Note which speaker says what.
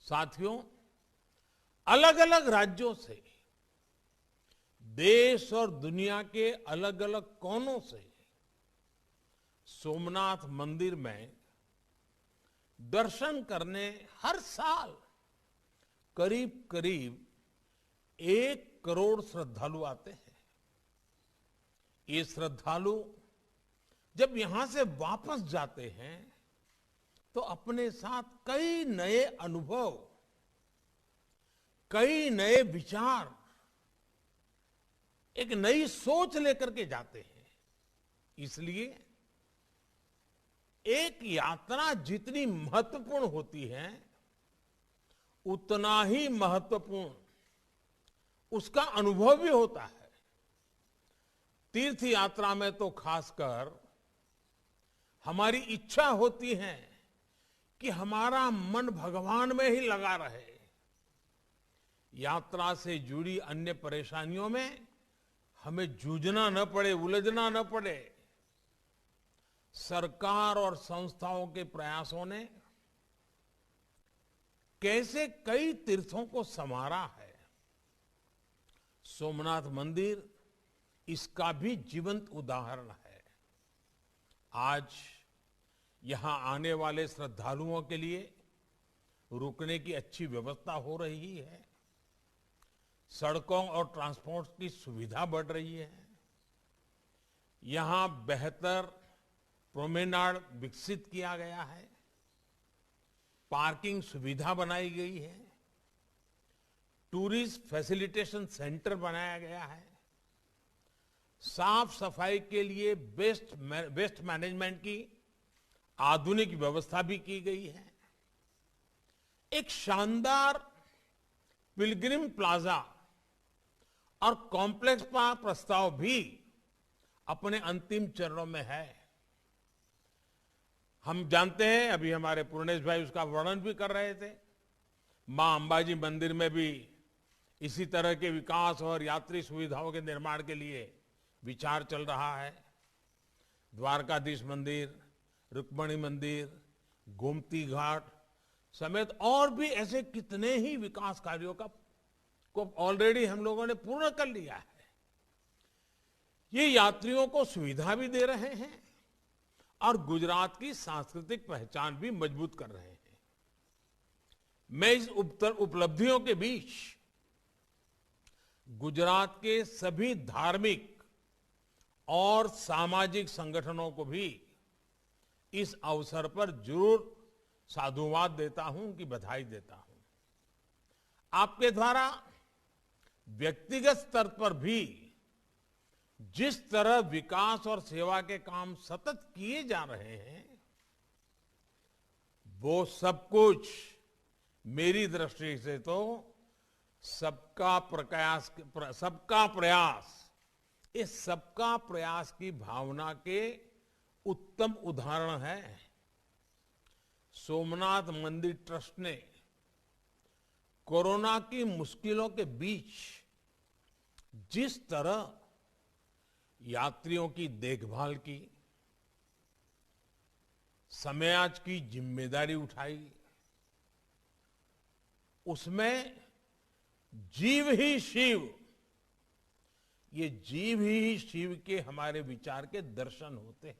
Speaker 1: साथियों, अलग अलग राज्यों से, देश और दुनिया के अलग अलग कोनों से सोमनाथ मंदिर में दर्शन करने हर साल करीब करीब 1 करोड़ श्रद्धालु आते हैं। ये श्रद्धालु जब यहां से वापस जाते हैं तो अपने साथ कई नए अनुभव, कई नए विचार, एक नई सोच लेकर के जाते हैं। इसलिए एक यात्रा जितनी महत्वपूर्ण होती है, उतना ही महत्वपूर्ण उसका अनुभव भी होता है। तीर्थ यात्रा में तो खासकर हमारी इच्छा होती है कि हमारा मन भगवान में ही लगा रहे। यात्रा से जुड़ी अन्य परेशानियों में हमें जूझना न पड़े, उलझना न पड़े। सरकार और संस्थाओं के प्रयासों ने कैसे कई तीर्थों को संवारा है, सोमनाथ मंदिर इसका भी जीवंत उदाहरण है। आज यहां आने वाले श्रद्धालुओं के लिए रुकने की अच्छी व्यवस्था हो रही है, सड़कों और ट्रांसपोर्ट की सुविधा बढ़ रही है, यहां बेहतर प्रोमेनाड विकसित किया गया है, पार्किंग सुविधा बनाई गई है, टूरिस्ट फैसिलिटेशन सेंटर बनाया गया है, साफ सफाई के लिए वेस्ट मैनेजमेंट की आधुनिक व्यवस्था भी की गई है। एक शानदार पिलग्रिम प्लाजा और कॉम्प्लेक्स का प्रस्ताव भी अपने अंतिम चरणों में है। हम जानते हैं, अभी हमारे पूर्णेश भाई उसका वर्णन भी कर रहे थे, मां अंबाजी मंदिर में भी इसी तरह के विकास और यात्री सुविधाओं के निर्माण के लिए विचार चल रहा है। द्वारकाधीश मंदिर, रुक्मणी मंदिर, गोमती घाट समेत और भी ऐसे कितने ही विकास कार्यों को ऑलरेडी हम लोगों ने पूर्ण कर लिया है। ये यात्रियों को सुविधा भी दे रहे हैं और गुजरात की सांस्कृतिक पहचान भी मजबूत कर रहे हैं। मैं इस उपलब्धियों के बीच गुजरात के सभी धार्मिक और सामाजिक संगठनों को भी इस अवसर पर जरूर साधुवाद देता हूं, उनकी बधाई देता हूं। आपके द्वारा व्यक्तिगत स्तर पर भी जिस तरह विकास और सेवा के काम सतत किए जा रहे हैं, वो सब कुछ मेरी दृष्टि से तो सबका प्रयास, इस सबका प्रयास की भावना के उत्तम उदाहरण है। सोमनाथ मंदिर ट्रस्ट ने कोरोना की मुश्किलों के बीच जिस तरह यात्रियों की देखभाल की, समाज की जिम्मेदारी उठाई, उसमें जीव ही शिव, ये जीव ही शिव के हमारे विचार के दर्शन होते हैं।